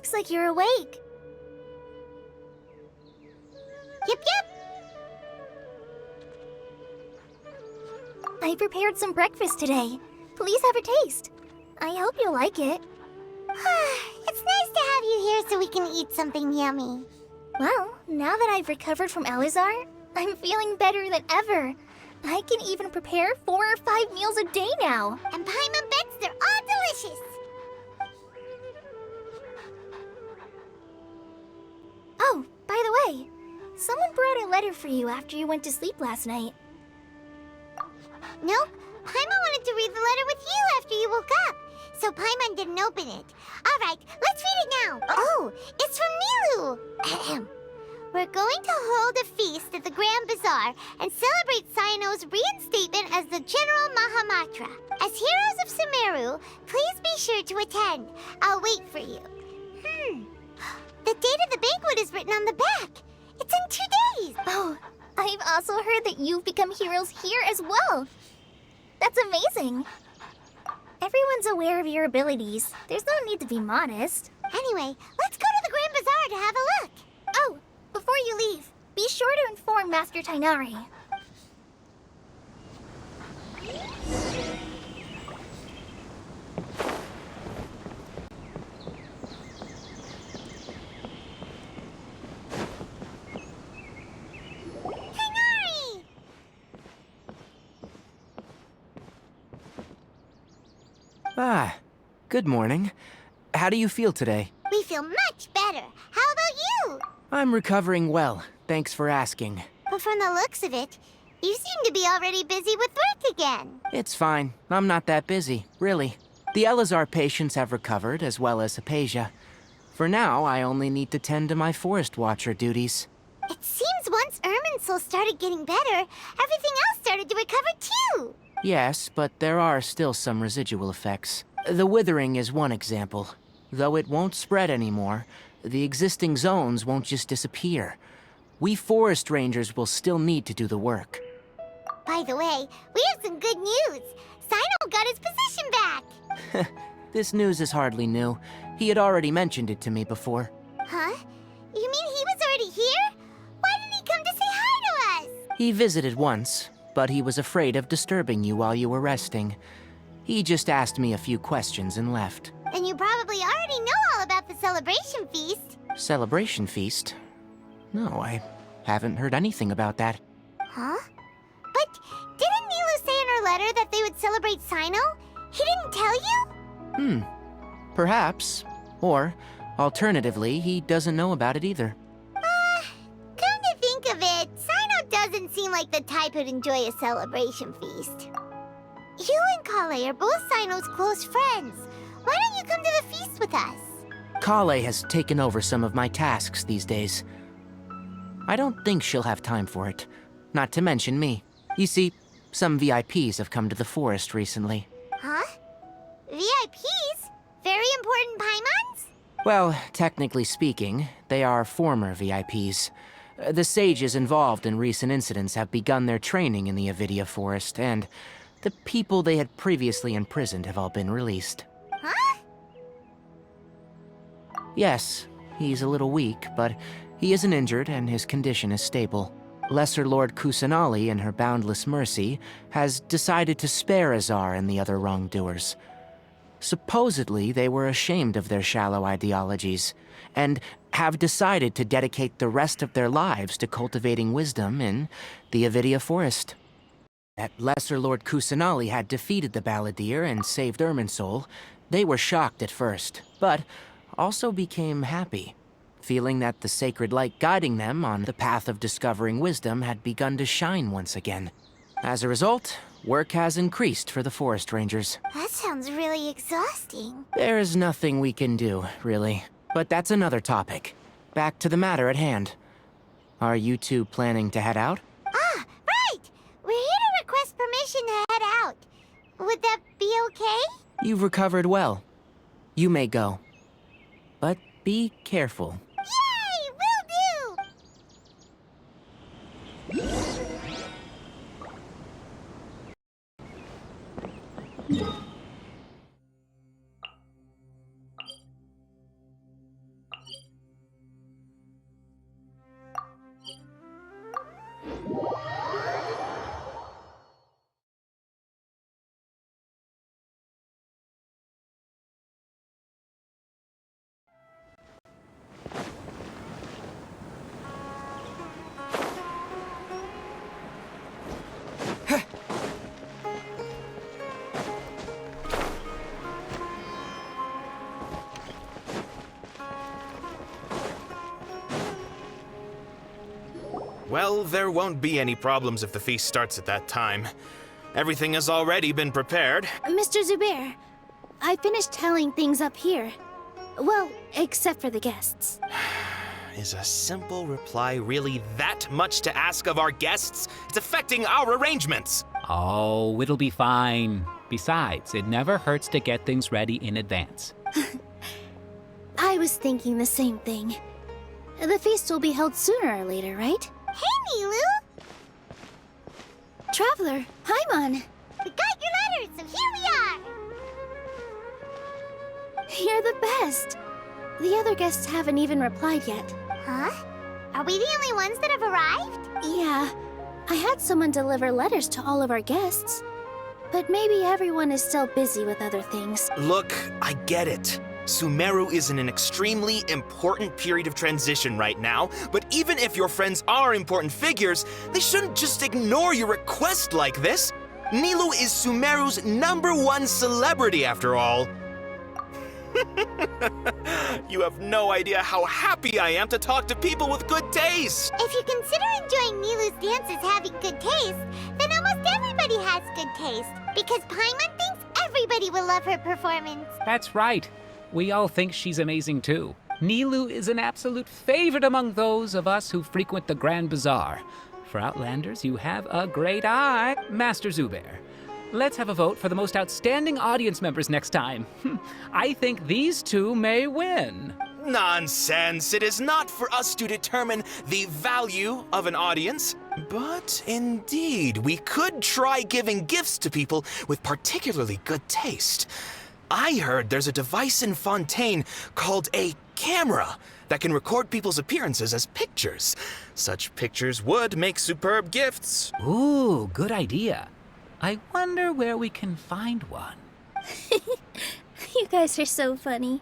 Looks like you're awake. Yep. I prepared some breakfast today. Please have a taste. I hope you'll like it. It's nice to have you here so we can eat something yummy. Well, now that I've recovered from Elazar, I'm feeling better than ever. I can even prepare 4 or 5 meals a day now. And Paimon bets they're all delicious. Oh, by the way, someone brought a letter for you after you went to sleep last night. Nope, Paimon wanted to read the letter with you after you woke up, so Paimon didn't open it. Alright, let's read it now. Oh, it's from Nilu. Ahem. We're going to hold a feast at the Grand Bazaar and celebrate Cyano's reinstatement as the General Mahamatra. As heroes of Sumeru, please be sure to attend. I'll wait for you. The date of the banquet is written on the back. It's in 2 days. Oh, I've also heard that you've become heroes here as well. That's amazing. Everyone's aware of your abilities. There's no need to be modest. Anyway, let's go to the Grand Bazaar to have a look. Oh, before you leave, be sure to inform Master Tainari. Tainari! Ah, good morning. How do you feel today? We feel much better. How about you? I'm recovering well, thanks for asking. But from the looks of it, you seem to be already busy with work again. It's fine. I'm not that busy, really. The Elazar patients have recovered, as well as Hypatia. For now, I only need to tend to my Forest Watcher duties. It seems once Irminsul started getting better, everything else started to recover too. Yes, but there are still some residual effects. The withering is one example. Though it won't spread anymore, the existing zones won't just disappear. We forest rangers will still need to do the work. By the way, we have some good news. Cyno got his position back. This news is hardly new. He had already mentioned it to me before. Huh? You mean he was already here? Why didn't he come to say hi to us? He visited once, but he was afraid of disturbing you while you were resting. He just asked me a few questions and left. And you probably already know all about the celebration feast. Celebration feast? No, I haven't heard anything about that. Huh? But didn't Nilu say in her letter that they would celebrate Cyno? He didn't tell you? Perhaps. Or, alternatively, he doesn't know about it either. Come to think of it, Cyno doesn't seem like the type who'd enjoy a celebration feast. You and Kale are both Cyno's close friends. Why don't you come to the feast with us? Kale has taken over some of my tasks these days. I don't think she'll have time for it. Not to mention me. You see, some VIPs have come to the forest recently. Huh? VIPs? Very important Paimons? Well, technically speaking, they are former VIPs. The sages involved in recent incidents have begun their training in the Avidia Forest, and the people they had previously imprisoned have all been released. Huh? Yes, he's a little weak, but he isn't injured and his condition is stable. Lesser Lord Kusanali, in her boundless mercy, has decided to spare Azar and the other wrongdoers. Supposedly, they were ashamed of their shallow ideologies, and have decided to dedicate the rest of their lives to cultivating wisdom in the Avidia Forest. That Lesser Lord Kusanali had defeated the Balladeer and saved Irminsul, they were shocked at first, but also became happy, feeling that the sacred light guiding them on the path of discovering wisdom had begun to shine once again. As a result, work has increased for the forest rangers. That sounds really exhausting. There is nothing we can do, really. But that's another topic. Back to the matter at hand. Are you two planning to head out? Ah, right! We're here to request permission to head out. Would that be okay? You've recovered well. You may go. But be careful. Yay! Will do! Well, there won't be any problems if the feast starts at that time. Everything has already been prepared. Mr. Zubair, I finished tallying things up here. Well, except for the guests. Is a simple reply really that much to ask of our guests? It's affecting our arrangements. Oh, it'll be fine. Besides, it never hurts to get things ready in advance. I was thinking the same thing. The feast will be held sooner or later, right? Hey, Nilu! Traveler, Paimon, We got your letters, so here we are! you're the best. The other guests haven't even replied yet. Huh? Are we the only ones that have arrived? Yeah, I had someone deliver letters to all of our guests. But maybe everyone is still busy with other things. Look, I get it. Sumeru is in an extremely important period of transition right now, but even if your friends are important figures, they shouldn't just ignore your request like this. Nilu is Sumeru's #1 celebrity after all. You have no idea how happy I am to talk to people with good taste. If you consider enjoying Nilu's dances having good taste, then almost everybody has good taste. Because Paimon thinks everybody will love her performance. That's right. We all think she's amazing too. Nilu is an absolute favorite among those of us who frequent the Grand Bazaar. For Outlanders, you have a great eye. Master Zubair, let's have a vote for the most outstanding audience members next time. I think these two may win. Nonsense! It is not for us to determine the value of an audience. But indeed, we could try giving gifts to people with particularly good taste. I heard there's a device in Fontaine called a camera that can record people's appearances as pictures. Such pictures would make superb gifts. Ooh, good idea. I wonder where we can find one. You guys are so funny.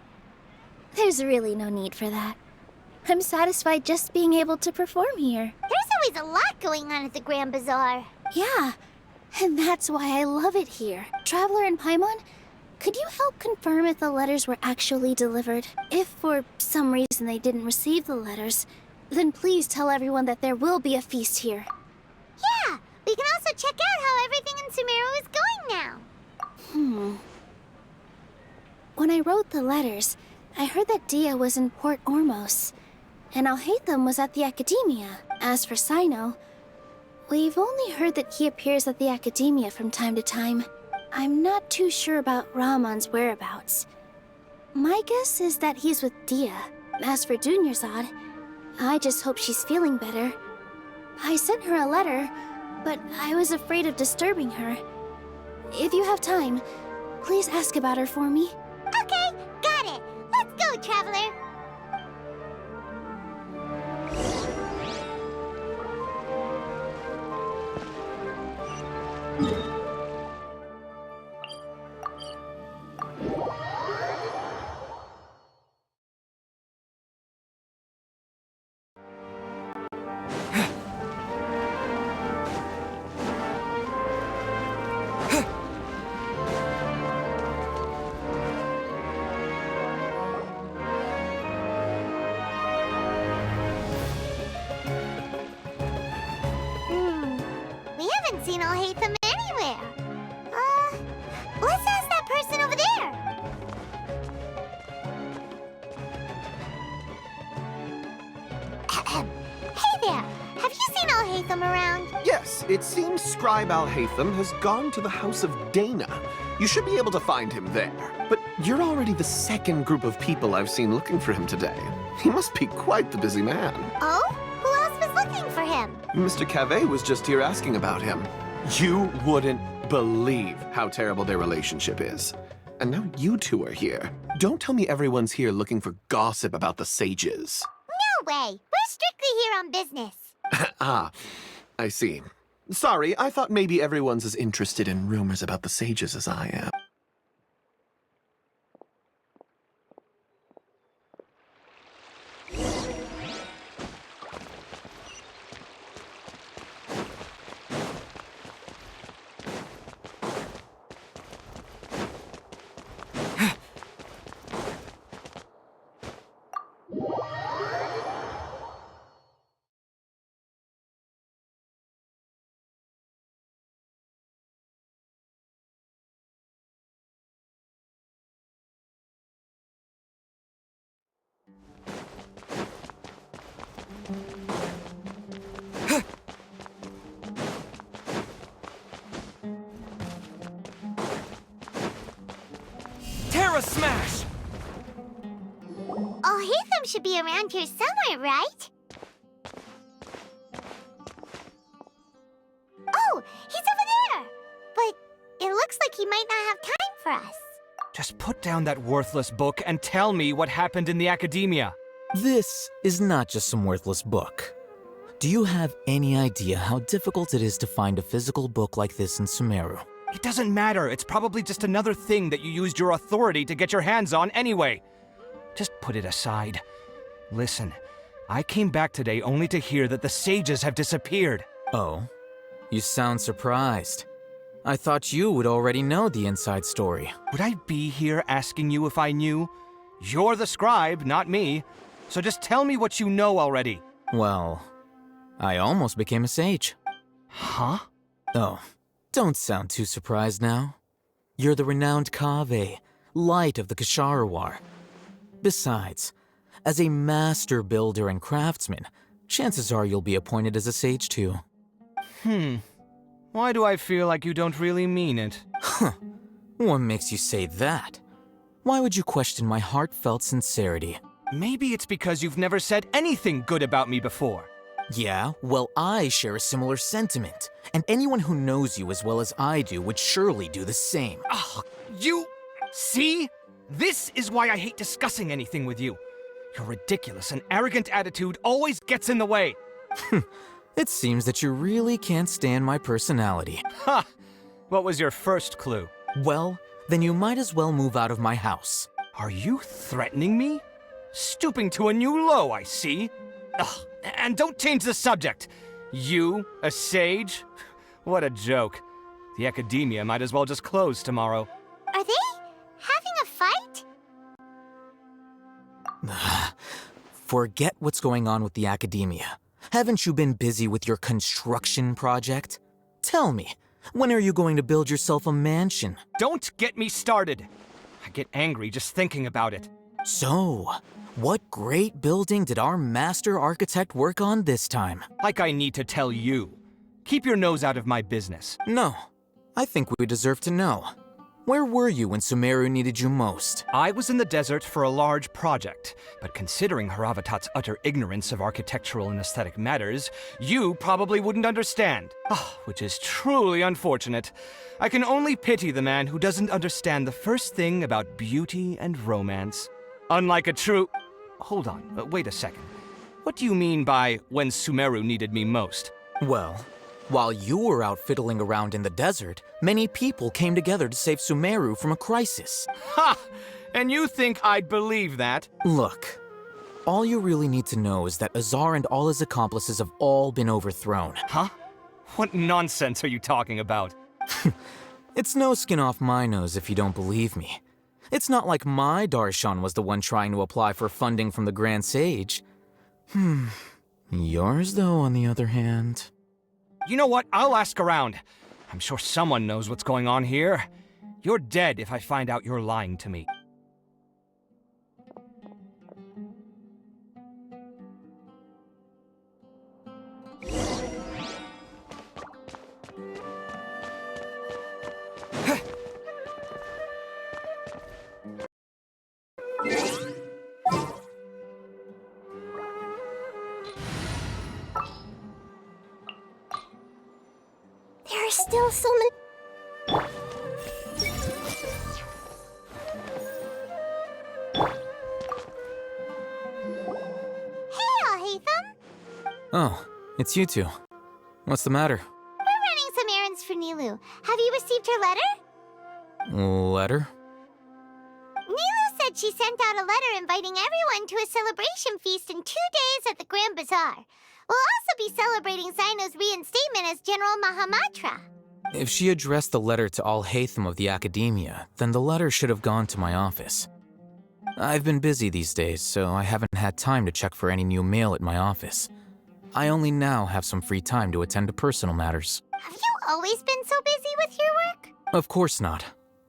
There's really no need for that. I'm satisfied just being able to perform here. There's always a lot going on at the Grand Bazaar. Yeah, and that's why I love it here. Traveler and Paimon, could you help confirm if the letters were actually delivered? If for some reason they didn't receive the letters, then please tell everyone that there will be a feast here. Yeah, we can also check out how everything in Sumeru is going now. When I wrote the letters, I heard that Dia was in Port Ormos, and Alhaitham was at the Academia. As for Sino, we've only heard that he appears at the Academia from time to time. I'm not too sure about Rahman's whereabouts. My guess is that he's with Dia. As for Dunyarzad, I just hope she's feeling better. I sent her a letter, but I was afraid of disturbing her. If you have time, please ask about her for me. Okay, got it. Let's go, Traveler. We haven't seen Alhaitham anywhere. Let's ask that person over there. Hey there, have you seen Alhaitham around? Yes, it seems Scribe Alhaitham has gone to the House of Dana. You should be able to find him there. But you're already the second group of people I've seen looking for him today. He must be quite the busy man. Oh? Who else was looking for him? Mr. Cavey was just here asking about him. You wouldn't believe how terrible their relationship is. And now you two are here. Don't tell me everyone's here looking for gossip about the sages. No way. We're strictly here on business. Ah, I see. Sorry, I thought maybe everyone's as interested in rumors about the sages as I am. Terra Smash! Oh, Hatham should be around here somewhere, right? Oh, he's over there! But it looks like he might not have time for us. Just put down that worthless book and tell me what happened in the academia. This is not just some worthless book. Do you have any idea how difficult it is to find a physical book like this in Sumeru? It doesn't matter. It's probably just another thing that you used your authority to get your hands on anyway. Just put it aside. Listen, I came back today only to hear that the sages have disappeared. Oh, you sound surprised. I thought you would already know the inside story. Would I be here asking you if I knew? You're the scribe, not me. So just tell me what you know already. Well, I almost became a sage. Huh? Oh, don't sound too surprised now. You're the renowned Kaveh, light of the Ksharawar. Besides, as a master builder and craftsman, chances are you'll be appointed as a sage too. Why do I feel like you don't really mean it? Huh. What makes you say that? Why would you question my heartfelt sincerity? Maybe it's because you've never said anything good about me before. Yeah, well, I share a similar sentiment, and anyone who knows you as well as I do would surely do the same. Ugh, you... See? This is why I hate discussing anything with you. Your ridiculous and arrogant attitude always gets in the way. It seems that you really can't stand my personality. Ha! What was your first clue? Well, then you might as well move out of my house. Are you threatening me? Stooping to a new low, I see. Ugh, and don't change the subject. You, a sage? What a joke. The academia might as well just close tomorrow. Are they having a fight? Forget what's going on with the academia. Haven't you been busy with your construction project? Tell me, when are you going to build yourself a mansion? Don't get me started. I get angry just thinking about it. So, what great building did our master architect work on this time? Like I need to tell you. Keep your nose out of my business. No, I think we deserve to know. Where were you when Sumeru needed you most? I was in the desert for a large project, but considering Haravatat's utter ignorance of architectural and aesthetic matters, you probably wouldn't understand. Which is truly unfortunate. I can only pity the man who doesn't understand the first thing about beauty and romance. Unlike a true... Hold on, wait a second. What do you mean by when Sumeru needed me most? Well, while you were out fiddling around in the desert, many people came together to save Sumeru from a crisis. Ha! And you think I'd believe that? Look, all you really need to know is that Azar and all his accomplices have all been overthrown. Huh? What nonsense are you talking about? It's no skin off my nose if you don't believe me. It's not like my Archon was the one trying to apply for funding from the Grand Sage. Yours, though, on the other hand... You know what? I'll ask around. I'm sure someone knows what's going on here. You're dead if I find out you're lying to me. There are still so many... Hey, Hatham! Oh, it's you two. What's the matter? We're running some errands for Nilu. Have you received her letter? Letter? Nilu said she sent out a letter inviting everyone to a celebration feast in 2 days at the Grand Bazaar. We'll also be celebrating Zaino's reinstatement as General Mahamatra. If she addressed the letter to all Hatham of the Academia, then the letter should have gone to my office. I've been busy these days, so I haven't had time to check for any new mail at my office. I only now have some free time to attend to personal matters. Have you always been so busy with your work? Of course not.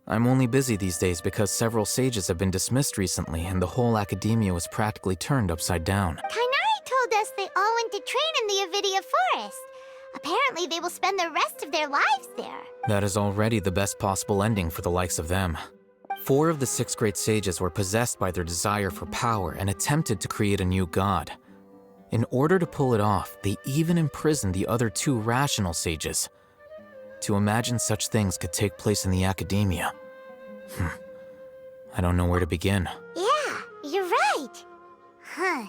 I'm only busy these days because several sages have been dismissed recently and the whole Academia was practically turned upside down. Kainari told us they all went to train in the Avidia Forest. Apparently they will spend the rest of their lives there. That is already the best possible ending for the likes of them. 4 of the 6 great sages were possessed by their desire for power and attempted to create a new god. In order to pull it off, they even imprisoned the other 2 rational sages. To imagine such things could take place in the academia. I don't know where to begin. Yeah, you're right. Huh.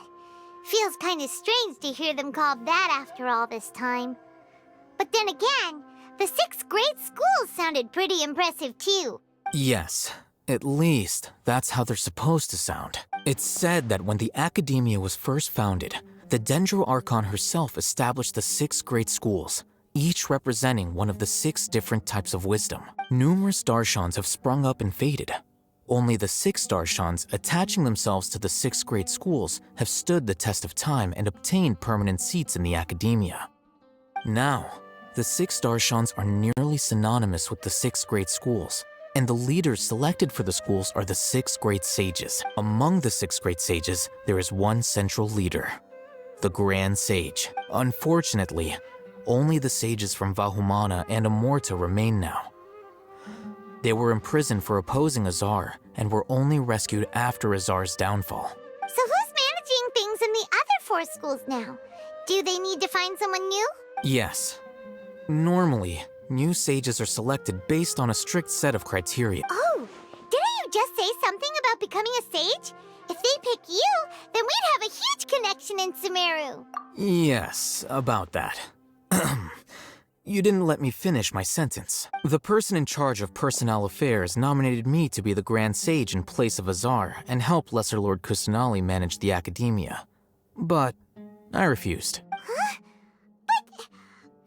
Feels kind of strange to hear them called that after all this time. But then again, the 6 great schools sounded pretty impressive too. Yes, at least that's how they're supposed to sound. It's said that when the academia was first founded, the Dendro Archon herself established the 6 great schools, each representing one of the 6 different types of wisdom. Numerous Darshans have sprung up and faded. Only the 6 Darshans attaching themselves to the 6 great schools have stood the test of time and obtained permanent seats in the academia. Now, the 6 Darshans are nearly synonymous with the 6 great schools, and the leaders selected for the schools are the 6 great sages. Among the 6 great sages, there is one central leader, the Grand Sage. Unfortunately, only the sages from Vahumana and Amorta remain now. They were imprisoned for opposing Azar and were only rescued after Azar's downfall. So who's managing things in the other 4 schools now? Do they need to find someone new? Yes. Normally, new sages are selected based on a strict set of criteria. Oh, didn't you just say something about becoming a sage? If they pick you, then we'd have a huge connection in Sumeru. Yes, about that. You didn't let me finish my sentence. The person in charge of personnel affairs nominated me to be the Grand Sage in place of Azar and help Lesser Lord Kusanali manage the academia. But I refused. Huh? But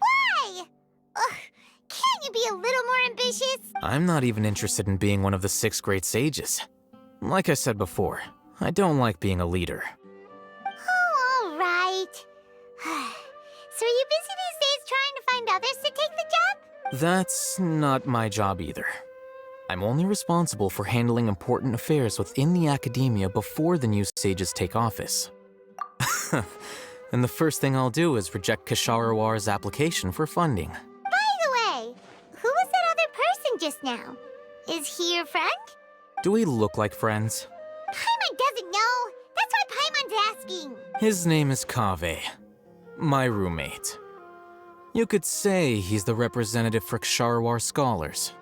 why? Ugh, can't you be a little more ambitious? I'm not even interested in being one of the 6 great sages. Like I said before, I don't like being a leader. Oh, all right. So are you busy these days trying to find others to take the job? That's not my job either. I'm only responsible for handling important affairs within the academia before the new sages take office. And the first thing I'll do is reject Kasharawar's application for funding. By the way, who was that other person just now? Is he your friend? Do we look like friends? Paimon doesn't know. That's why Paimon's asking. His name is Kaveh, my roommate. You could say he's the representative for Ksharawar scholars.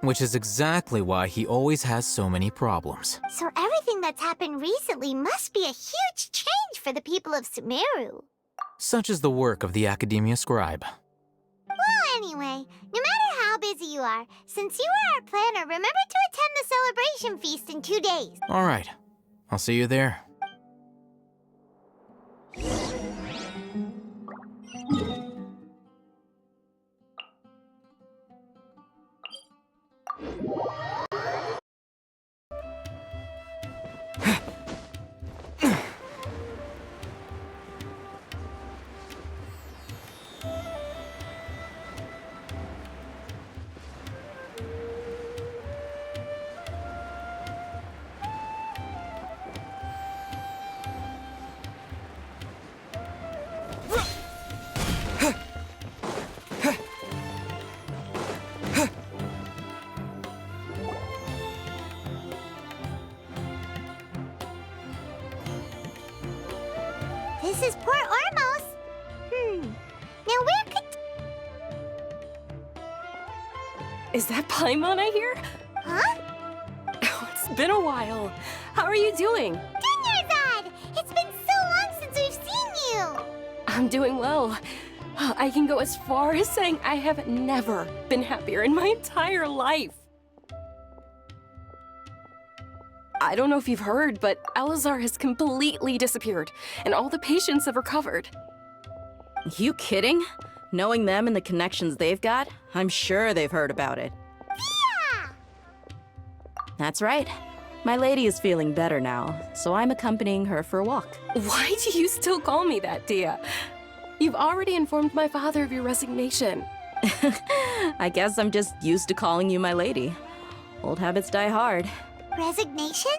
Which is exactly why he always has so many problems. So everything that's happened recently must be a huge change for the people of Sumeru. Such is the work of the Academia Scribe. Well, anyway, no matter how busy you are, since you are our planner, remember to attend the celebration feast in 2 days. All right, I'll see you there. This is Port Ormos. Now where could... Is that Paimon I hear? Huh? Oh, it's been a while. How are you doing? Dinyarzad! It's been so long since we've seen you! I'm doing well. I can go as far as saying I have never been happier in my entire life. I don't know if you've heard, but Alazar has completely disappeared, and all the patients have recovered. You kidding? Knowing them and the connections they've got, I'm sure they've heard about it. Yeah! That's right. My lady is feeling better now, so I'm accompanying her for a walk. Why do you still call me that, Dia? You've already informed my father of your resignation. I guess I'm just used to calling you my lady. Old habits die hard. Resignation?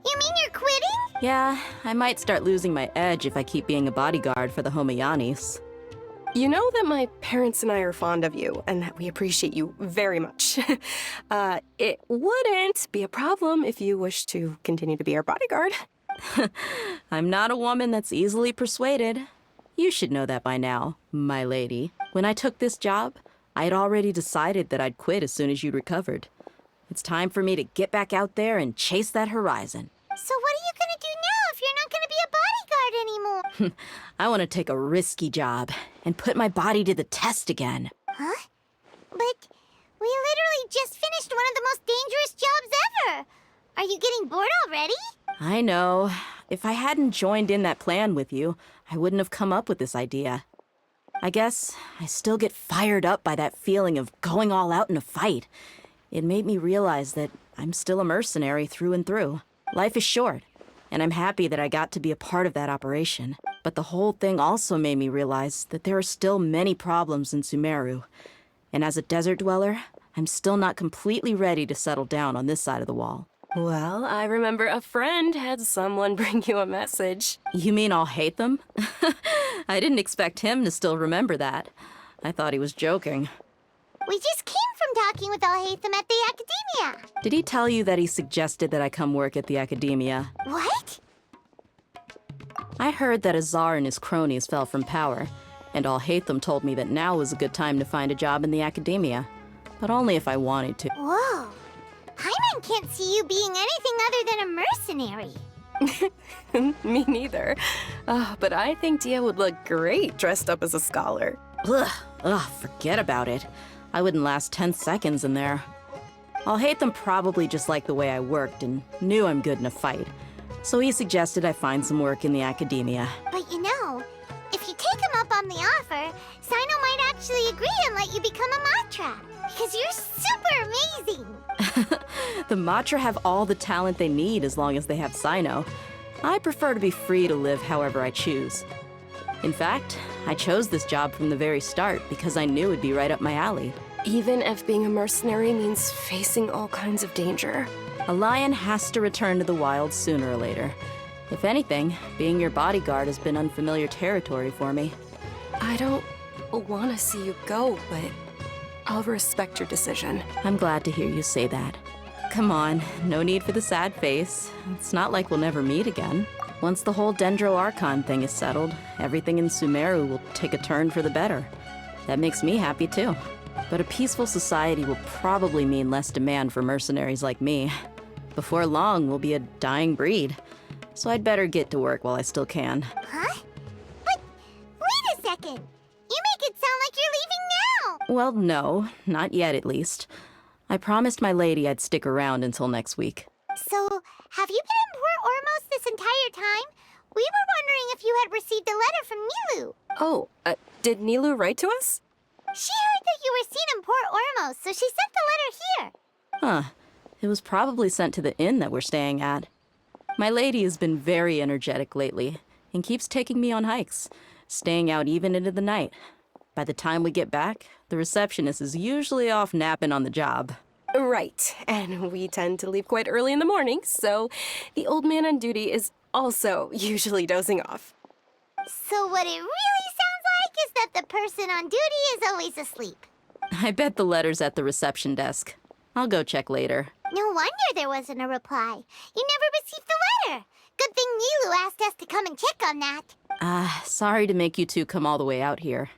You mean you're quitting? Yeah, I might start losing my edge if I keep being a bodyguard for the Homayanis. You know that my parents and I are fond of you, and that we appreciate you very much. It wouldn't be a problem if you wish to continue to be our bodyguard. I'm not a woman that's easily persuaded. You should know that by now, my lady. When I took this job, I had already decided that I'd quit as soon as you'd recovered. It's time for me to get back out there and chase that horizon. So what are you gonna do now if you're not gonna be a bodyguard anymore? I want to take a risky job and put my body to the test again. Huh? But we literally just finished one of the most dangerous jobs ever. Are you getting bored already? I know. If I hadn't joined in that plan with you, I wouldn't have come up with this idea. I guess I still get fired up by that feeling of going all out in a fight. It made me realize that I'm still a mercenary through and through. Life is short, and I'm happy that I got to be a part of that operation. But the whole thing also made me realize that there are still many problems in Sumeru. And as a desert dweller, I'm still not completely ready to settle down on this side of the wall. Well, I remember a friend had someone bring you a message. You mean I'll hate them? I didn't expect him to still remember that. I thought he was joking. We just came from talking with Alhaitham at the Academia. Did he tell you that he suggested that I come work at the Academia? What? I heard that Azar and his cronies fell from power, and Alhaitham told me that now was a good time to find a job in the Academia. But only if I wanted to. Whoa. Paimon can't see you being anything other than a mercenary. Me neither. But I think Dia would look great dressed up as a scholar. Ugh, forget about it. I wouldn't last 10 seconds in there. Alhaitham probably just liked the way I worked and knew I'm good in a fight. So he suggested I find some work in the Academia. But you know, if you take him up on the offer, Sino might actually agree and let you become a Matra. Because you're super amazing. The Matra have all the talent they need as long as they have Sino. I prefer to be free to live however I choose. In fact, I chose this job from the very start because I knew it'd be right up my alley. Even if being a mercenary means facing all kinds of danger. A lion has to return to the wild sooner or later. If anything, being your bodyguard has been unfamiliar territory for me. I don't want to see you go, but I'll respect your decision. I'm glad to hear you say that. Come on, no need for the sad face. It's not like we'll never meet again. Once the whole Dendro Archon thing is settled, everything in Sumeru will take a turn for the better. That makes me happy too. But a peaceful society will probably mean less demand for mercenaries like me. Before long, we'll be a dying breed. So I'd better get to work while I still can. Huh? But wait a second. You make it sound like you're leaving now. Well, no, not yet at least. I promised my lady I'd stick around until next week. So, have you been in Port Ormos this entire time? We were wondering if you had received a letter from Nilu. Oh, did Nilu write to us? She heard that you were seen in Port Ormos, so she sent the letter here. Huh. It was probably sent to the inn that we're staying at. My lady has been very energetic lately and keeps taking me on hikes, staying out even into the night. By the time we get back, the receptionist is usually off napping on the job. Right, and we tend to leave quite early in the morning, so the old man on duty is also usually dozing off. So what it really sounds like is that the person on duty is always asleep. I bet the letter's at the reception desk. I'll go check later. No wonder there wasn't a reply. You never received the letter. Good thing Nilu asked us to come and check on that. Sorry to make you two come all the way out here.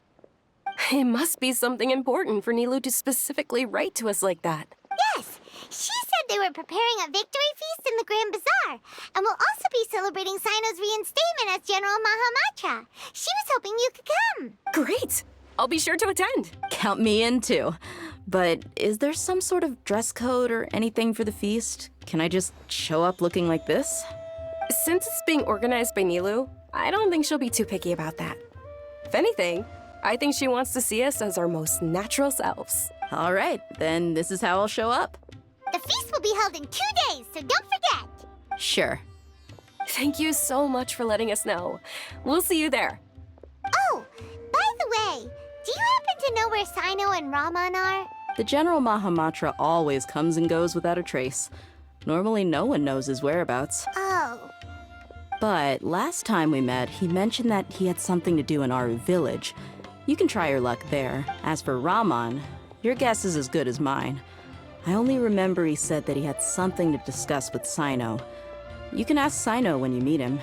It must be something important for Nilu to specifically write to us like that. Yes, she said they were preparing a victory feast in the Grand Bazaar, and will also be celebrating Sino's reinstatement as General Mahamatra. She was hoping you could come. Great! I'll be sure to attend. Count me in too. But is there some sort of dress code or anything for the feast? Can I just show up looking like this? Since it's being organized by Nilu, I don't think she'll be too picky about that. If anything, I think she wants to see us as our most natural selves. All right, then this is how I'll show up. The feast will be held in 2 days, so don't forget. Sure. Thank you so much for letting us know. We'll see you there. Oh, by the way, do you happen to know where Sino and Raman are? The General Mahamatra always comes and goes without a trace. Normally no one knows his whereabouts. Oh. But last time we met, he mentioned that he had something to do in Aru village, You can try your luck there. As for Rahman, your guess is as good as mine. I only remember he said that he had something to discuss with Sino. You can ask Sino when you meet him.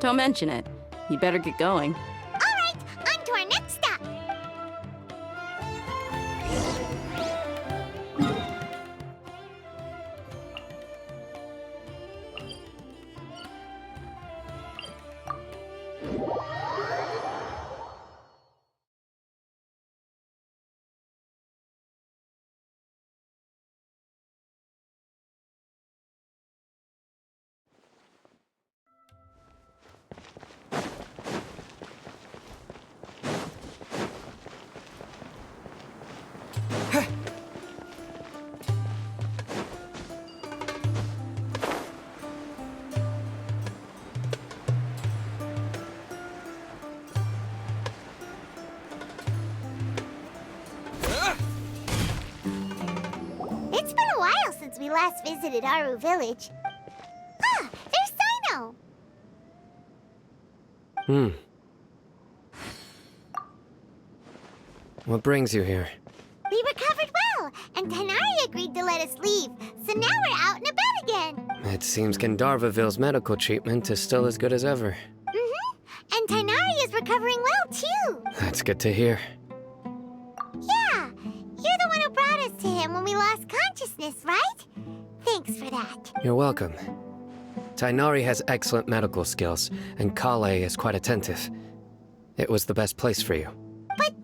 Don't mention it. You better get going. All right, on to our next stop. It's been a while since we last visited Aru Village. Ah, there's Sino! What brings you here? We recovered well, and Tainari agreed to let us leave, so now we're out and about again. It seems Gandharvaville's medical treatment is still as good as ever. And Tainari is recovering well, too. That's good to hear. Yeah, you're the one who brought us to him when we lost consciousness, right? Thanks for that. You're welcome. Tainari has excellent medical skills, and Kale is quite attentive. It was the best place for you. But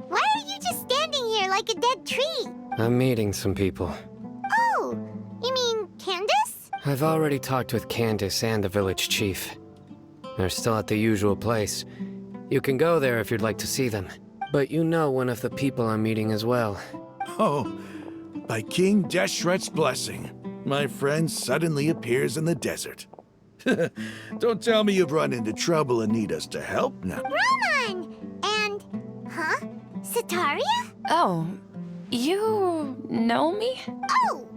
why are you just standing here like a dead tree? I'm meeting some people. Oh, you mean Candace? I've already talked with Candace and the village chief. They're still at the usual place. You can go there if you'd like to see them. But you know one of the people I'm meeting as well. Oh, by King Deshret's blessing, my friend suddenly appears in the desert. Don't tell me you've run into trouble and need us to help now. Roman! And, Sataria? Oh, you know me? Oh,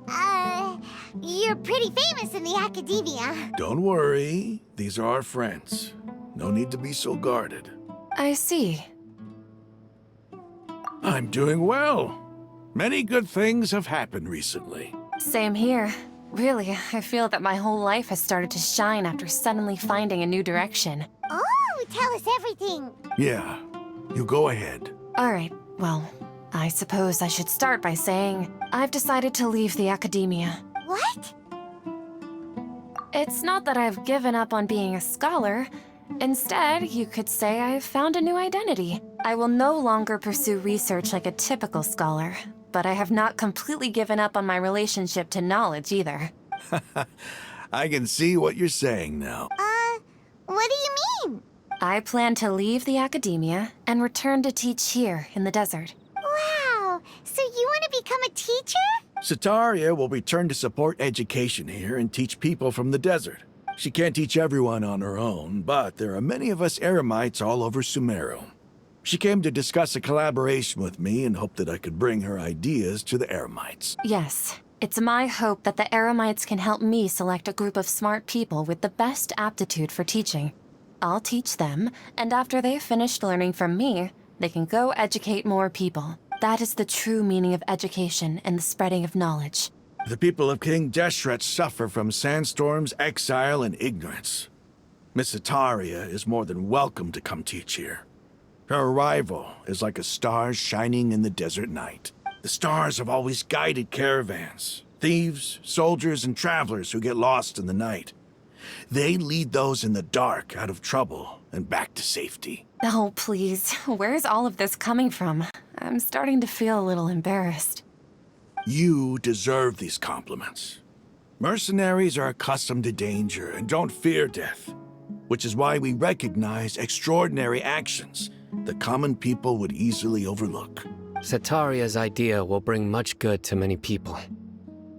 well, you're pretty famous in the academia. Don't worry, these are our friends. No need to be so guarded. I see. I'm doing well. Many good things have happened recently. Same here. Really, I feel that my whole life has started to shine after suddenly finding a new direction. Oh, tell us everything. Yeah, you go ahead. All right, well, I suppose I should start by saying I've decided to leave the academia. What? It's not that I've given up on being a scholar. Instead, you could say I've found a new identity. I will no longer pursue research like a typical scholar, but I have not completely given up on my relationship to knowledge either. I can see what you're saying now. What do you mean? I plan to leave the academia and return to teach here in the desert. Wow, so you want to become a teacher? Sataria will return to support education here and teach people from the desert. She can't teach everyone on her own, but there are many of us Eremites all over Sumeru. She came to discuss a collaboration with me and hoped that I could bring her ideas to the Eremites. Yes, it's my hope that the Eremites can help me select a group of smart people with the best aptitude for teaching. I'll teach them, and after they've finished learning from me, they can go educate more people. That is the true meaning of education and the spreading of knowledge. The people of King Deshret suffer from sandstorms, exile, and ignorance. Miss Sataria is more than welcome to come teach here. Her arrival is like a star shining in the desert night. The stars have always guided caravans, thieves, soldiers, and travelers who get lost in the night. They lead those in the dark out of trouble and back to safety. Oh, please. Where's all of this coming from? I'm starting to feel a little embarrassed. You deserve these compliments. Mercenaries are accustomed to danger and don't fear death, which is why we recognize extraordinary actions that common people would easily overlook. Sataria's idea will bring much good to many people.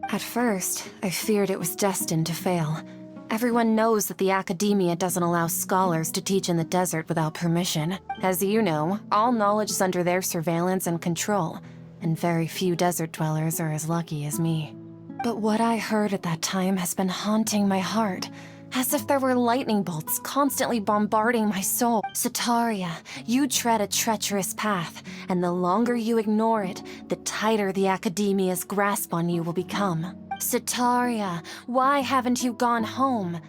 At first, I feared it was destined to fail. Everyone knows that the academia doesn't allow scholars to teach in the desert without permission. As you know, all knowledge is under their surveillance and control, and very few desert dwellers are as lucky as me. But what I heard at that time has been haunting my heart. as if there were lightning bolts constantly bombarding my soul. Sataria, you tread a treacherous path, and the longer you ignore it, the tighter the Academia's grasp on you will become. Sataria, why haven't you gone home?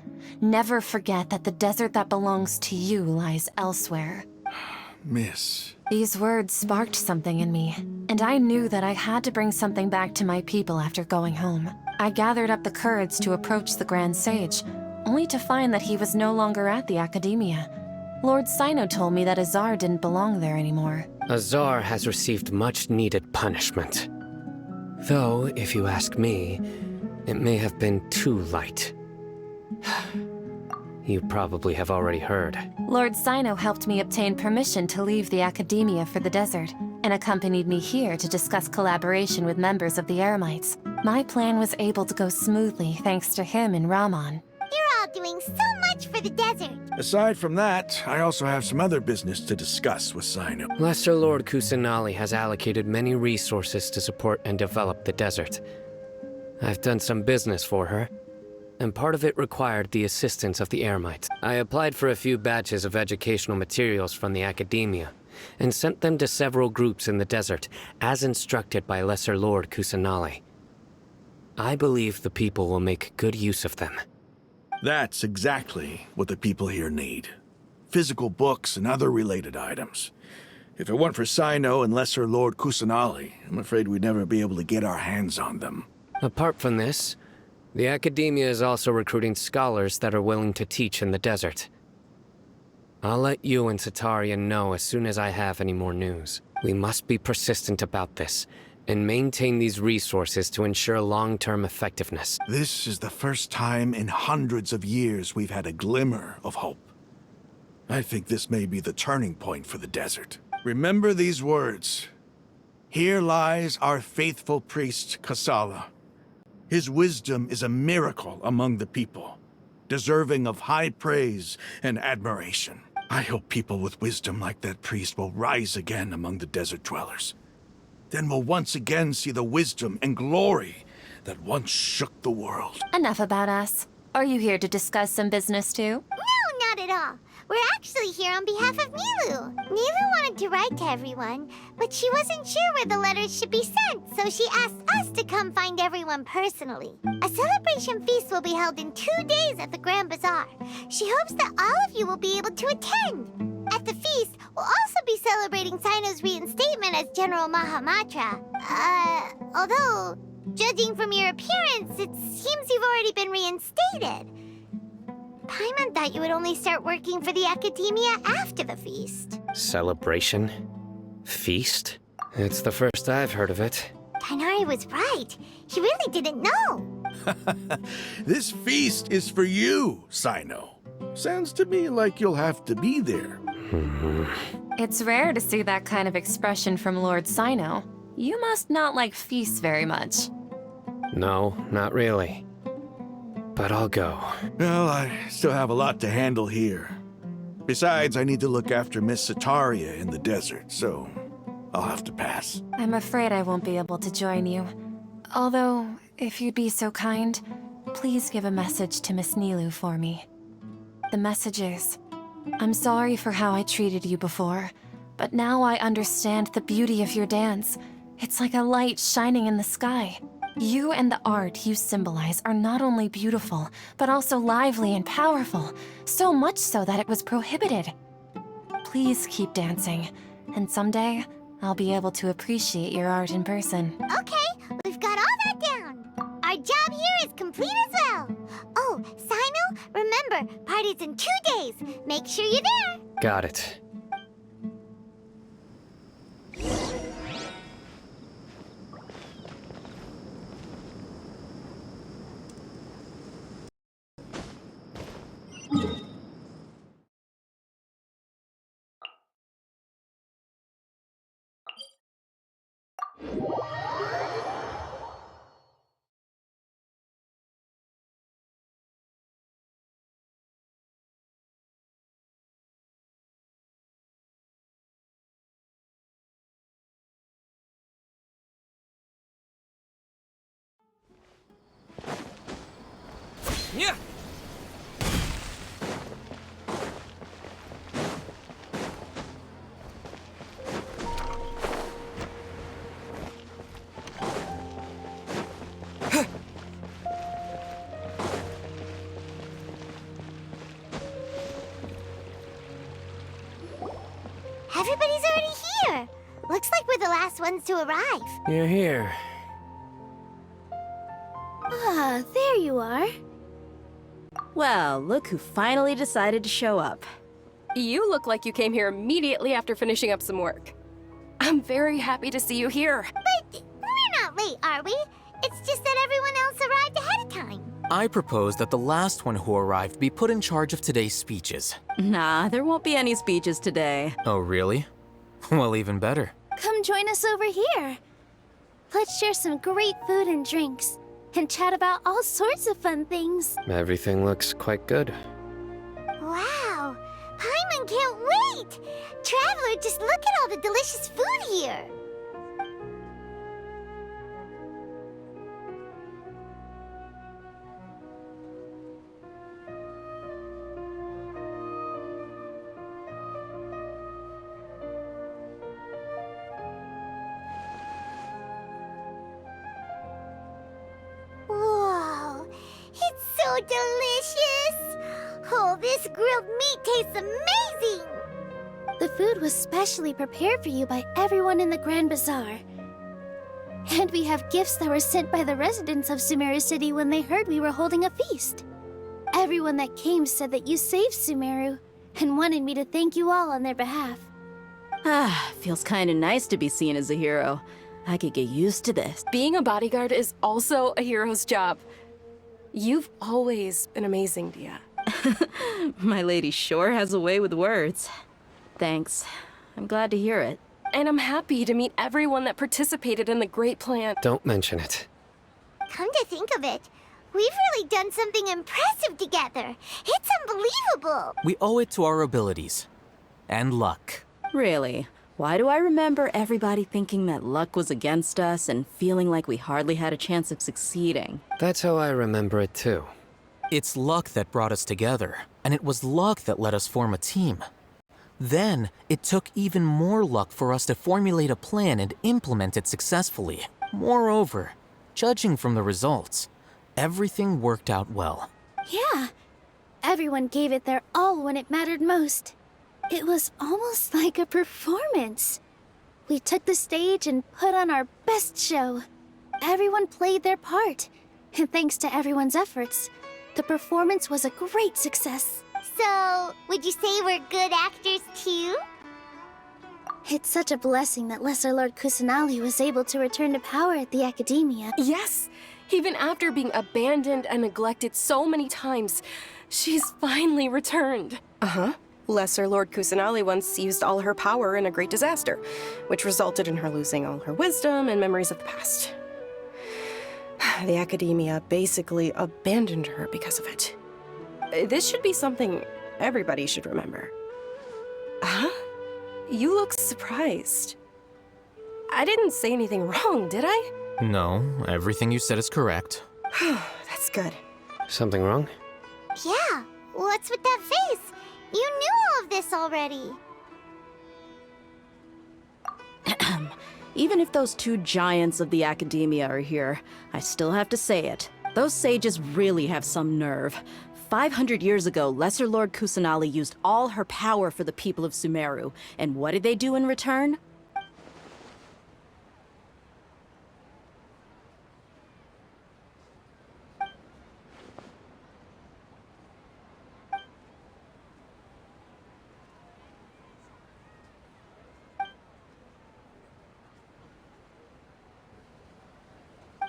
Never forget that the desert that belongs to you lies elsewhere. Miss. These words sparked something in me, and I knew that I had to bring something back to my people after going home. I gathered up the courage to approach the Grand Sage, only to find that he was no longer at the Academia. Lord Sino told me that Azar didn't belong there anymore. Azar has received much-needed punishment. Though, if you ask me, it may have been too light. You probably have already heard. Lord Sino helped me obtain permission to leave the Academia for the desert, and accompanied me here to discuss collaboration with members of the Eremites. My plan was able to go smoothly thanks to him and Rahman. You're all doing so much for the desert. Aside from that, I also have some other business to discuss with Sino. Lesser Lord Kusanali has allocated many resources to support and develop the desert. I've done some business for her, and part of it required the assistance of the Eremites. I applied for a few batches of educational materials from the Academia, and sent them to several groups in the desert, as instructed by Lesser Lord Kusanali. I believe the people will make good use of them. That's exactly what the people here need. Physical books and other related items. If it weren't for Sino and Lesser Lord Kusanali, I'm afraid we'd never be able to get our hands on them. Apart from this, the Academia is also recruiting scholars that are willing to teach in the desert. I'll let you and Sataria know as soon as I have any more news. We must be persistent about this, and maintain these resources to ensure long-term effectiveness. This is the first time in hundreds of years we've had a glimmer of hope. I think this may be the turning point for the desert. Remember these words. Here lies our faithful priest, Kasala. His wisdom is a miracle among the people, deserving of high praise and admiration. I hope people with wisdom like that priest will rise again among the desert dwellers. Then we'll once again see the wisdom and glory that once shook the world. Enough about us. Are you here to discuss some business too? No, not at all. We're actually here on behalf of Nilu. Nilu wanted to write to everyone, but she wasn't sure where the letters should be sent, so she asked us to come find everyone personally. A celebration feast will be held in 2 days at the Grand Bazaar. She hopes that all of you will be able to attend. At the feast, we'll also be celebrating Sino's reinstatement as General Mahamatra. Although, judging from your appearance, it seems you've already been reinstated. Paimon thought you would only start working for the Academia after the feast. Celebration? Feast? It's the first I've heard of it. Tainari was right. He really didn't know. This feast is for you, Sino. Sounds to me like you'll have to be there. It's rare to see that kind of expression from Lord Sino. You must not like feasts very much. No, not really. But I'll go. Well, I still have a lot to handle here. Besides, I need to look after Miss Sataria in the desert, so I'll have to pass. I'm afraid I won't be able to join you. Although, if you'd be so kind, please give a message to Miss Nilu for me. The message is, I'm sorry for how I treated you before, but now I understand the beauty of your dance. It's like a light shining in the sky. You and the art you symbolize are not only beautiful, but also lively and powerful, so much so that it was prohibited. Please keep dancing, and someday I'll be able to appreciate your art in person. Okay, we've got all that down. Our job here is complete as well. Oh, Sino, remember, party's in 2 days. Make sure you're there. Got it. Yeah. Everybody's already here. Looks like we're the last ones to arrive. You're here. Ah, there you are. Well, look who finally decided to show up. You look like you came here immediately after finishing up some work. I'm very happy to see you here. But we're not late, are we? It's just that everyone else arrived ahead of time. I propose that the last one who arrived be put in charge of today's speeches. Nah, there won't be any speeches today. Oh, really? Well, even better. Come join us over here. Let's share some great food and drinks, and chat about all sorts of fun things. Everything looks quite good. Wow! Paimon can't wait! Traveler, just look at all the delicious food here! Whoa! It's so delicious! Oh, this grilled meat tastes amazing! The food was specially prepared for you by everyone in the Grand Bazaar. And we have gifts that were sent by the residents of Sumeru City when they heard we were holding a feast. Everyone that came said that you saved Sumeru, and wanted me to thank you all on their behalf. Ah, feels kinda nice to be seen as a hero. I could get used to this. Being a bodyguard is also a hero's job. You've always been amazing, Dia. My lady sure has a way with words. Thanks. I'm glad to hear it. And I'm happy to meet everyone that participated in the great plan. Don't mention it. Come to think of it, we've really done something impressive together. It's unbelievable! We owe it to our abilities. And luck. Really? Why do I remember everybody thinking that luck was against us and feeling like we hardly had a chance of succeeding? That's how I remember it too. It's luck that brought us together, and it was luck that let us form a team. Then, it took even more luck for us to formulate a plan and implement it successfully. Moreover, judging from the results, everything worked out well. Yeah, everyone gave it their all when it mattered most. It was almost like a performance. We took the stage and put on our best show. Everyone played their part, and thanks to everyone's efforts, the performance was a great success. So, would you say we're good actors too? It's such a blessing that Lesser Lord Kusanali was able to return to power at the Academia. Yes! Even after being abandoned and neglected so many times, she's finally returned. Uh-huh. Lesser Lord Kusanali once used all her power in a great disaster, which resulted in her losing all her wisdom and memories of the past. The Academia basically abandoned her because of it. This should be something everybody should remember. Huh? You look surprised. I didn't say anything wrong, did I? No, everything you said is correct. That's good. Something wrong? Yeah, what's with that face? You knew all of this already. Even if those two giants of the Academia are here, I still have to say it. Those sages really have some nerve. 500 years ago, Lesser Lord Kusanali used all her power for the people of Sumeru. And what did they do in return?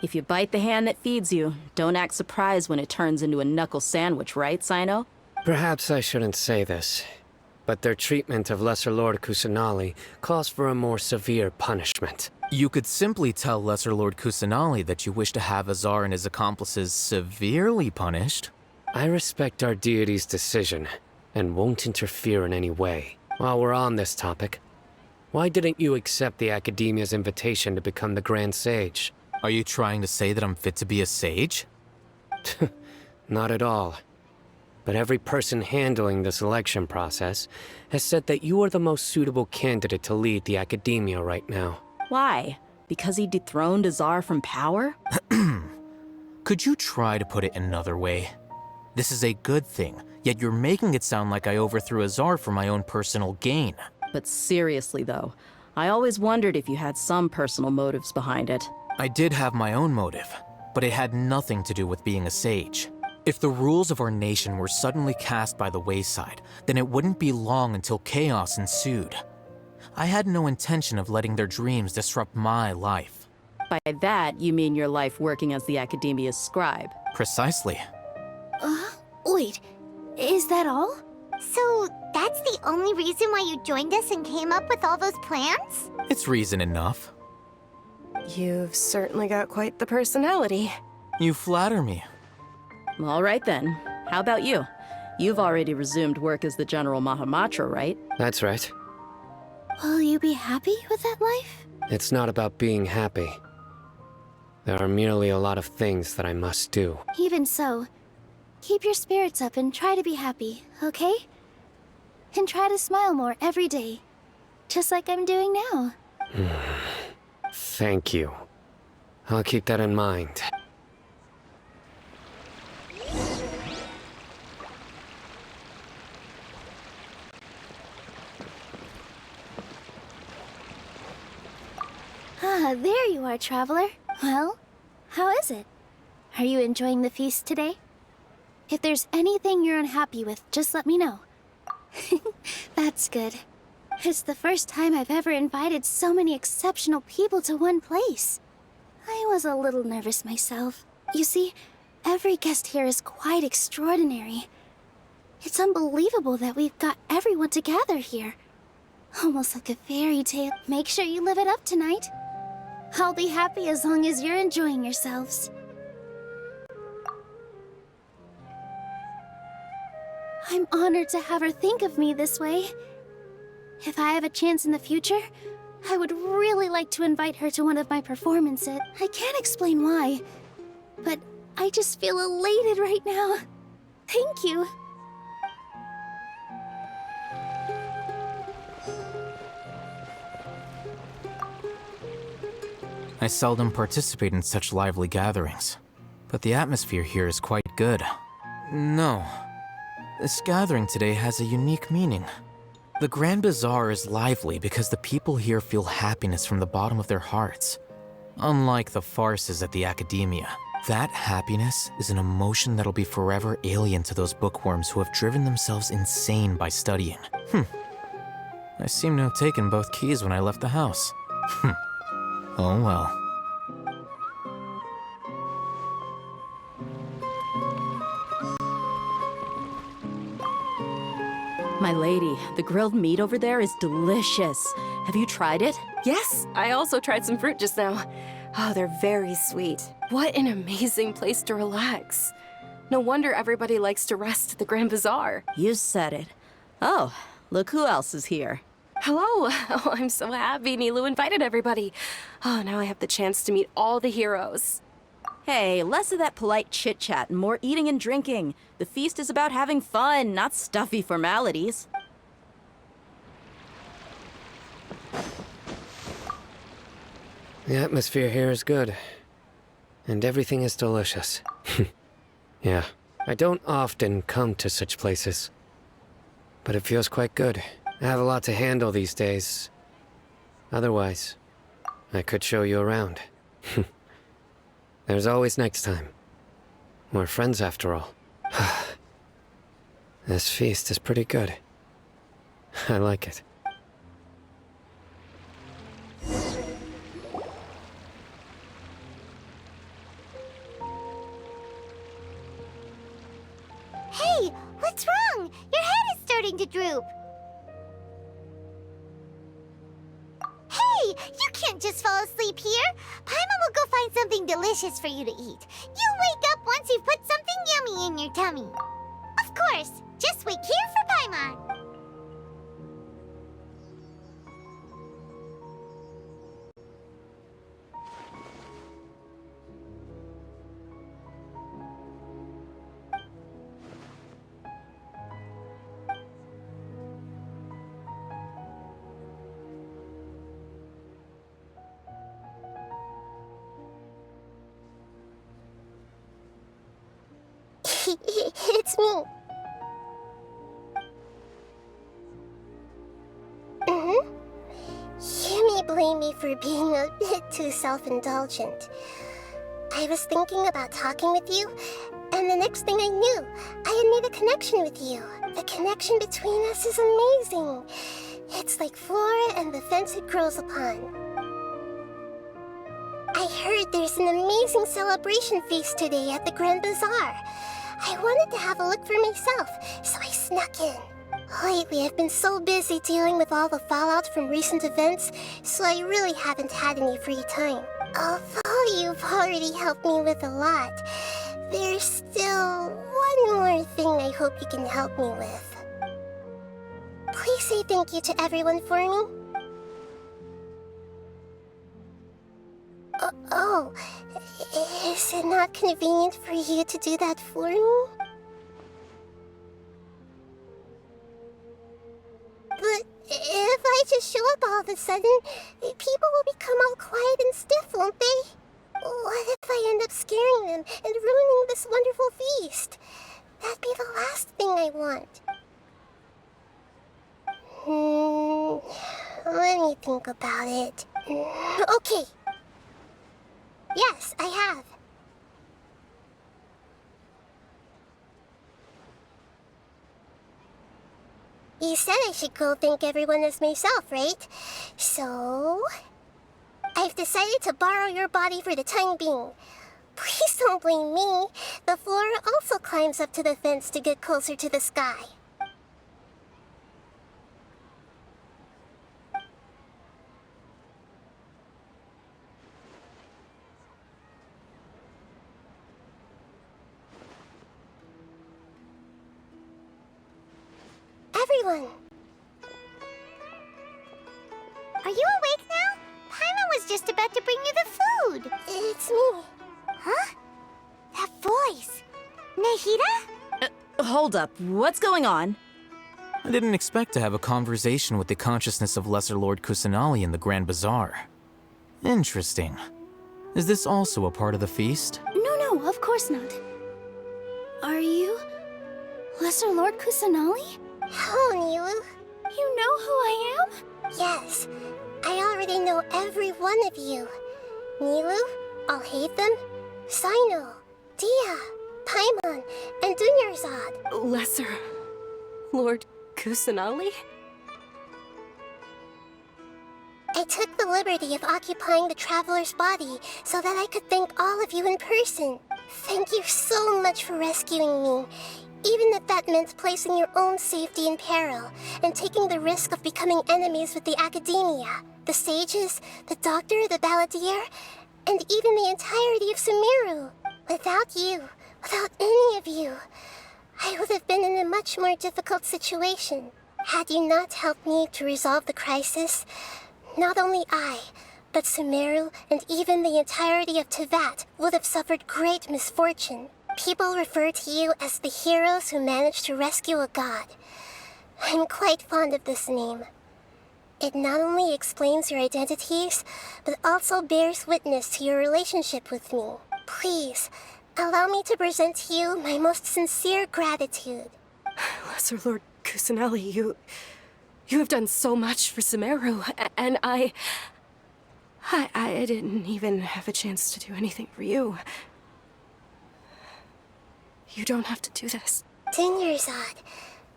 If you bite the hand that feeds you, don't act surprised when it turns into a knuckle sandwich, right, Sino? Perhaps I shouldn't say this, but their treatment of Lesser Lord Kusanali calls for a more severe punishment. You could simply tell Lesser Lord Kusanali that you wish to have Azar and his accomplices severely punished. I respect our deity's decision, and won't interfere in any way. While we're on this topic, why didn't you accept the Academia's invitation to become the Grand Sage? Are you trying to say that I'm fit to be a sage? Not at all. But every person handling the selection process has said that you are the most suitable candidate to lead the Academia right now. Why? Because he dethroned Azar from power? Could you try to put it another way? This is a good thing, yet you're making it sound like I overthrew Azar for my own personal gain. But seriously, though, I always wondered if you had some personal motives behind it. I did have my own motive, but it had nothing to do with being a sage. If the rules of our nation were suddenly cast by the wayside, then it wouldn't be long until chaos ensued. I had no intention of letting their dreams disrupt my life. By that, you mean your life working as the Academia's scribe. Precisely. Wait, is that all? So, that's the only reason why you joined us and came up with all those plans? It's reason enough. You've certainly got quite the personality. You flatter me. All right then. How about you? You've already resumed work as the General Mahamatra, right? That's right. Will you be happy with that life? It's not about being happy. There are merely a lot of things that I must do. Even so, keep your spirits up and try to be happy, okay? And try to smile more every day. Just like I'm doing now. Thank you. I'll keep that in mind. Ah, there you are, traveler. Well, how is it? Are you enjoying the feast today? If there's anything you're unhappy with, just let me know. That's good. It's the first time I've ever invited so many exceptional people to one place. I was a little nervous myself. You see, every guest here is quite extraordinary. It's unbelievable that we've got everyone together here. Almost like a fairy tale. Make sure you live it up tonight. I'll be happy as long as you're enjoying yourselves. I'm honored to have her think of me this way. If I have a chance in the future, I would really like to invite her to one of my performances. I can't explain why, but I just feel elated right now. Thank you. I seldom participate in such lively gatherings, but the atmosphere here is quite good. No, this gathering today has a unique meaning. The Grand Bazaar is lively because the people here feel happiness from the bottom of their hearts. Unlike the farces at the Academia, that happiness is an emotion that'll be forever alien to those bookworms who have driven themselves insane by studying. I seem to have taken both keys when I left the house. Oh well. My lady, the grilled meat over there is delicious. Have you tried it? Yes, I also tried some fruit just now. Oh, they're very sweet. What an amazing place to relax. No wonder everybody likes to rest at the Grand Bazaar. You said it. Oh, look who else is here. Hello. Oh, I'm so happy Nilu invited everybody. Oh, now I have the chance to meet all the heroes. Hey, less of that polite chit-chat and more eating and drinking. The feast is about having fun, not stuffy formalities. The atmosphere here is good. And everything is delicious. Yeah, I don't often come to such places. But it feels quite good. I have a lot to handle these days. Otherwise, I could show you around. There's always next time. We're friends after all. This feast is pretty good. I like it. Hey, what's wrong? Your head is starting to droop. Hey, you can't just fall asleep here. Paimon will go find something delicious for you to eat. You wake up once you've put something yummy in your tummy. Of course, just wait here for Paimon. It's me. forgiving me for being a bit too self-indulgent. I was thinking about talking with you, and the next thing I knew, I had made a connection with you. The connection between us is amazing. It's like flora and the fence it grows upon. I heard there's an amazing celebration feast today at the Grand Bazaar. I wanted to have a look for myself, so I snuck in. Lately, I've been so busy dealing with all the fallout from recent events, so I really haven't had any free time. Although you've already helped me with a lot, there's still one more thing I hope you can help me with. Please say thank you to everyone for me. Oh, is it not convenient for you to do that for me? But if I just show up all of a sudden, people will become all quiet and stiff, won't they? What if I end up scaring them and ruining this wonderful feast? That'd be the last thing I want. Let me think about it. Okay. Yes, I have. You said I should go thank everyone as myself, right? So... I've decided to borrow your body for the time being. Please don't blame me. The flora also climbs up to the fence to get closer to the sky. Everyone! Are you awake now? Paimon was just about to bring you the food. It's me. Huh? That voice. Nahida? Hold up, what's going on? I didn't expect to have a conversation with the consciousness of Lesser Lord Kusanali in the Grand Bazaar. Interesting. Is this also a part of the feast? No, of course not. Are you... Lesser Lord Kusanali? Hello, Nilu. You know who I am? Yes, I already know every one of you. Nilu, Alhaitham, Sino, Dia, Paimon, and Dunyarzad. Lesser Lord Kusanali? I took the liberty of occupying the Traveler's body so that I could thank all of you in person. Thank you so much for rescuing me, even if that meant placing your own safety in peril and taking the risk of becoming enemies with the Academia, the sages, the doctor, the balladeer, and even the entirety of Sumeru. Without you, without any of you, I would have been in a much more difficult situation. Had you not helped me to resolve the crisis, not only I, but Sumeru and even the entirety of Tevat would have suffered great misfortune. People refer to you as the heroes who managed to rescue a god. I'm quite fond of this name. It not only explains your identities, but also bears witness to your relationship with me. Please, allow me to present to you my most sincere gratitude. Lesser Lord Kusanali, you have done so much for Sumeru, and I didn't even have a chance to do anything for you. You don't have to do this. Dunyarzad,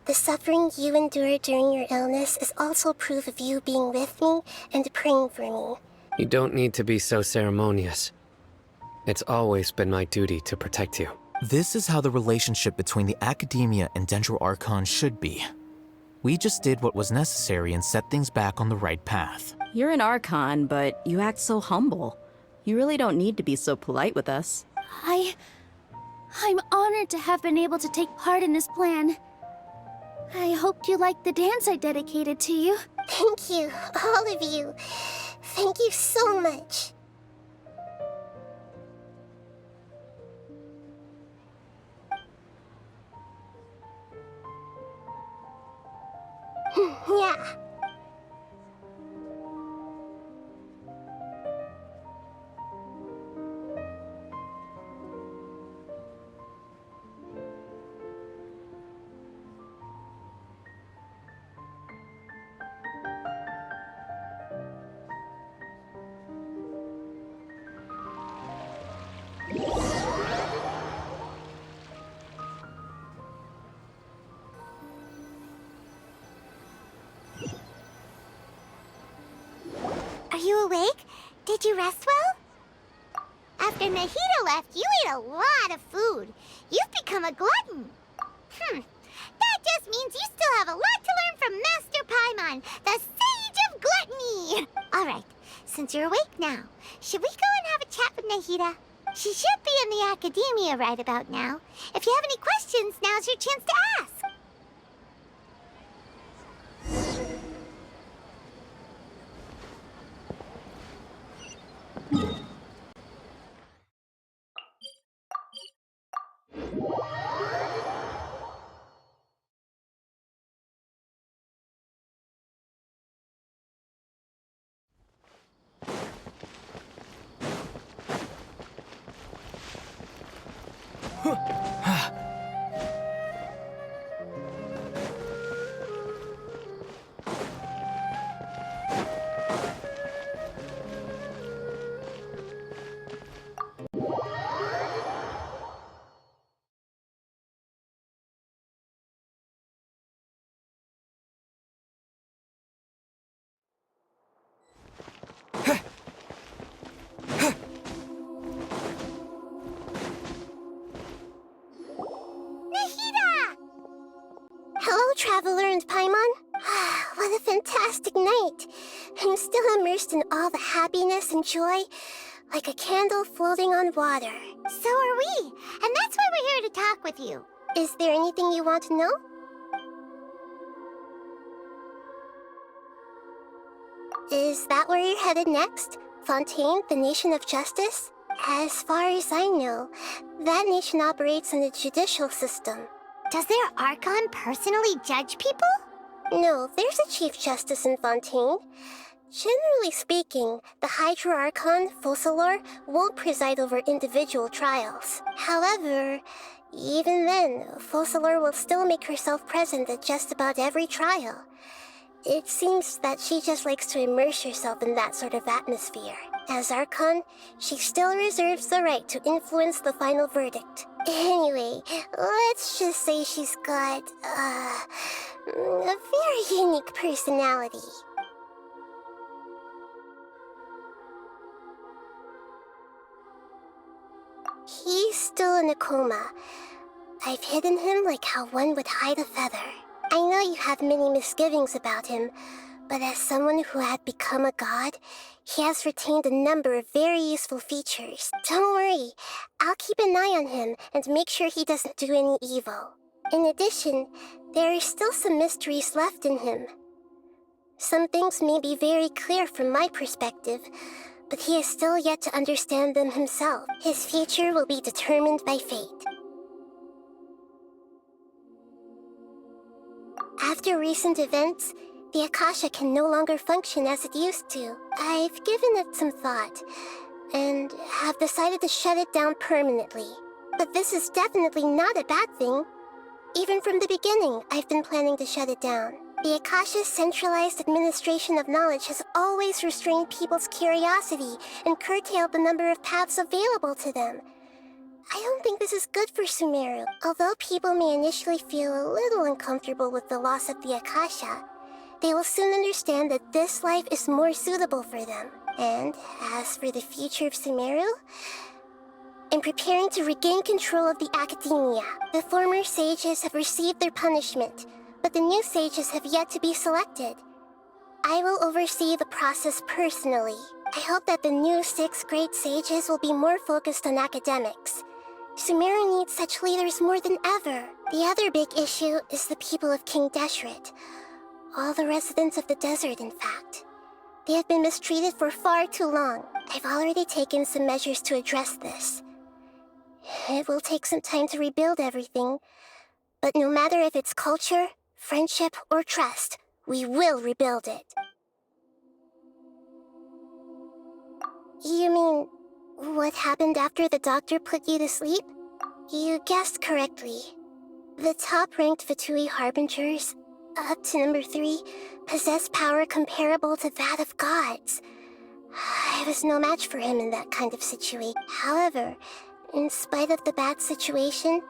the suffering you endured during your illness is also proof of you being with me and praying for me. You don't need to be so ceremonious. It's always been my duty to protect you. This is how the relationship between the Academia and Dendro Archon should be. We just did what was necessary and set things back on the right path. You're an Archon, but you act so humble. You really don't need to be so polite with us. I'm honored to have been able to take part in this plan. I hoped you liked the dance I dedicated to you. Thank you, all of you. Thank you so much. Yeah. Did you rest well? After Nahida left, you ate a lot of food. You've become a glutton. That just means you still have a lot to learn from Master Paimon, the Sage of Gluttony. All right, since you're awake now, should we go and have a chat with Nahida? She should be in the academia right about now. If you have any questions, now's your chance to ask. Hello, Traveler and Paimon. What a fantastic night. I'm still immersed in all the happiness and joy, like a candle floating on water. So are we, and that's why we're here to talk with you. Is there anything you want to know? Is that where you're headed next? Fontaine, the Nation of Justice? As far as I know, that nation operates in a judicial system. Does their Archon personally judge people? No, there's a Chief Justice in Fontaine. Generally speaking, the Hydra Archon, Focalor, won't preside over individual trials. However, even then, Focalor will still make herself present at just about every trial. It seems that she just likes to immerse herself in that sort of atmosphere. As Archon, she still reserves the right to influence the final verdict. Anyway, let's just say she's got, a very unique personality. He's still in a coma. I've hidden him like how one would hide a feather. I know you have many misgivings about him, but as someone who had become a god, he has retained a number of very useful features. Don't worry, I'll keep an eye on him and make sure he doesn't do any evil. In addition, there are still some mysteries left in him. Some things may be very clear from my perspective, but he is still yet to understand them himself. His future will be determined by fate. After recent events, the Akasha can no longer function as it used to. I've given it some thought, and have decided to shut it down permanently. But this is definitely not a bad thing. Even from the beginning, I've been planning to shut it down. The Akasha's centralized administration of knowledge has always restrained people's curiosity and curtailed the number of paths available to them. I don't think this is good for Sumeru. Although people may initially feel a little uncomfortable with the loss of the Akasha, they will soon understand that this life is more suitable for them. And as for the future of Sumeru, I'm preparing to regain control of the academia. The former sages have received their punishment, but the new sages have yet to be selected. I will oversee the process personally. I hope that the new 6 great sages will be more focused on academics. Sumeru needs such leaders more than ever. The other big issue is the people of King Deshret. All the residents of the desert, in fact. They have been mistreated for far too long. I've already taken some measures to address this. It will take some time to rebuild everything, but no matter if it's culture, friendship, or trust, we will rebuild it. You mean, what happened after the doctor put you to sleep? You guessed correctly. The top-ranked Fatui Harbingers, up to number 3, possess power comparable to that of gods. I was no match for him in that kind of situation. However, in spite of the bad situation,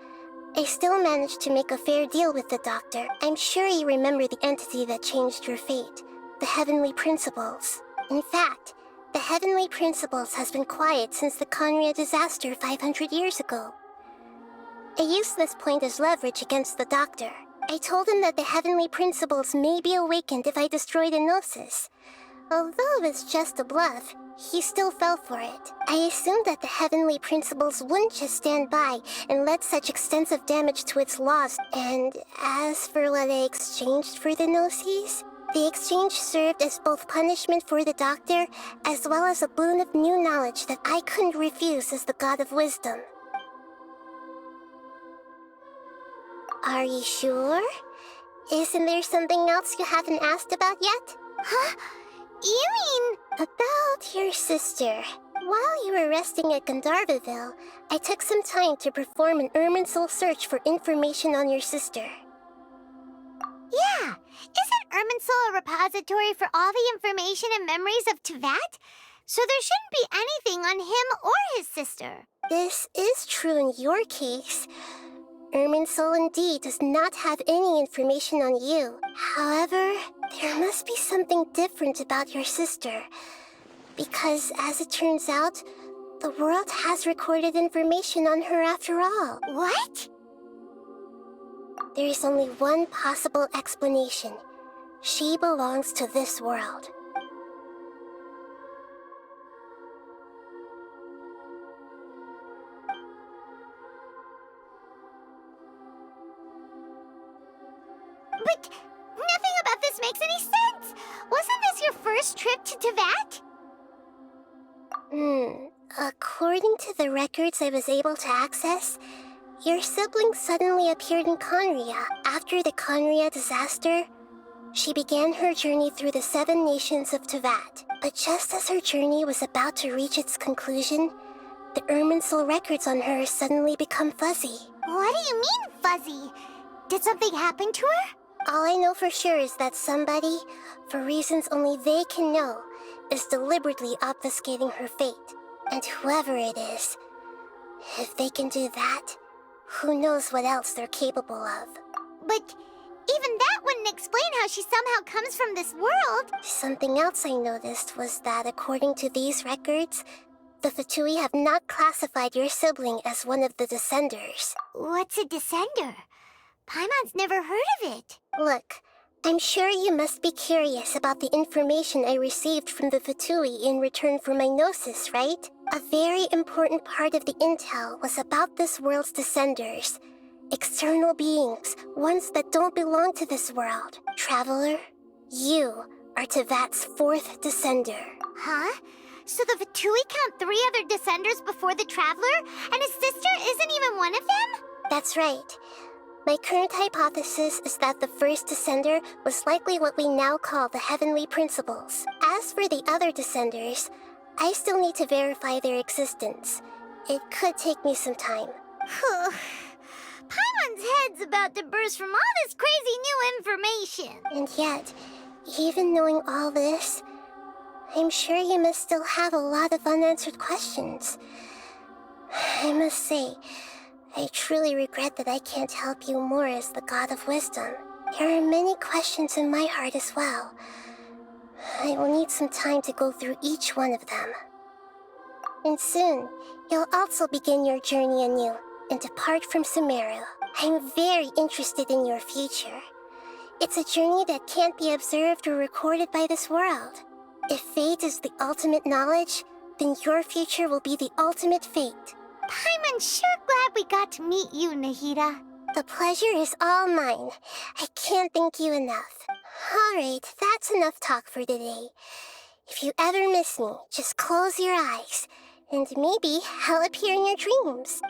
I still managed to make a fair deal with the doctor. I'm sure you remember the entity that changed your fate, the Heavenly Principles. In fact, The Heavenly Principles has been quiet since the Conria disaster 500 years ago. I used this point as leverage against the Doctor. I told him that the Heavenly Principles may be awakened if I destroy the Gnosis. Although it was just a bluff, he still fell for it. I assumed that the Heavenly Principles wouldn't just stand by and let such extensive damage to its laws. And as for what I exchanged for the Gnosis, the exchange served as both punishment for the Doctor, as well as a boon of new knowledge that I couldn't refuse as the God of Wisdom. Are you sure? Isn't there something else you haven't asked about yet? Huh? You mean... About your sister. While you were resting at Gandharvaville, I took some time to perform an Irminsul search for information on your sister. Yeah! Isn't Irminsul a repository for all the information and memories of Teyvat? So there shouldn't be anything on him or his sister. This is true in your case. Irminsul indeed does not have any information on you. However, there must be something different about your sister. Because, as it turns out, the world has recorded information on her after all. What? There is only one possible explanation. She belongs to this world. But nothing about this makes any sense! Wasn't this your first trip to Teyvat? According to the records I was able to access, your sibling suddenly appeared in Conria after the Conria disaster. She began her journey through the 7 nations of Teyvat. But just as her journey was about to reach its conclusion, the Irminsul records on her suddenly become fuzzy. What do you mean, fuzzy? Did something happen to her? All I know for sure is that somebody, for reasons only they can know, is deliberately obfuscating her fate. And whoever it is, if they can do that, who knows what else they're capable of. But even that wouldn't explain how she somehow comes from this world. Something else I noticed was that according to these records, the Fatui have not classified your sibling as one of the Descenders. What's a Descender? Paimon's never heard of it. Look, I'm sure you must be curious about the information I received from the Fatui in return for my Gnosis, right? A very important part of the intel was about this world's Descenders. External beings, ones that don't belong to this world. Traveler, you are Teyvat's 4th Descender. Huh? So the Fatui count 3 other Descenders before the Traveler, and his sister isn't even one of them? That's right. My current hypothesis is that the first Descender was likely what we now call the Heavenly Principles. As for the other Descenders, I still need to verify their existence. It could take me some time. Paimon's head's about to burst from all this crazy new information. And yet, even knowing all this, I'm sure you must still have a lot of unanswered questions. I must say, I truly regret that I can't help you more as the God of Wisdom. There are many questions in my heart as well. I will need some time to go through each one of them. And soon, you'll also begin your journey anew and depart from Sumeru. I'm very interested in your future. It's a journey that can't be observed or recorded by this world. If fate is the ultimate knowledge, then your future will be the ultimate fate. Paimon's sure glad we got to meet you, Nahida. The pleasure is all mine. I can't thank you enough. Alright, that's enough talk for today. If you ever miss me, just close your eyes, and maybe I'll appear in your dreams.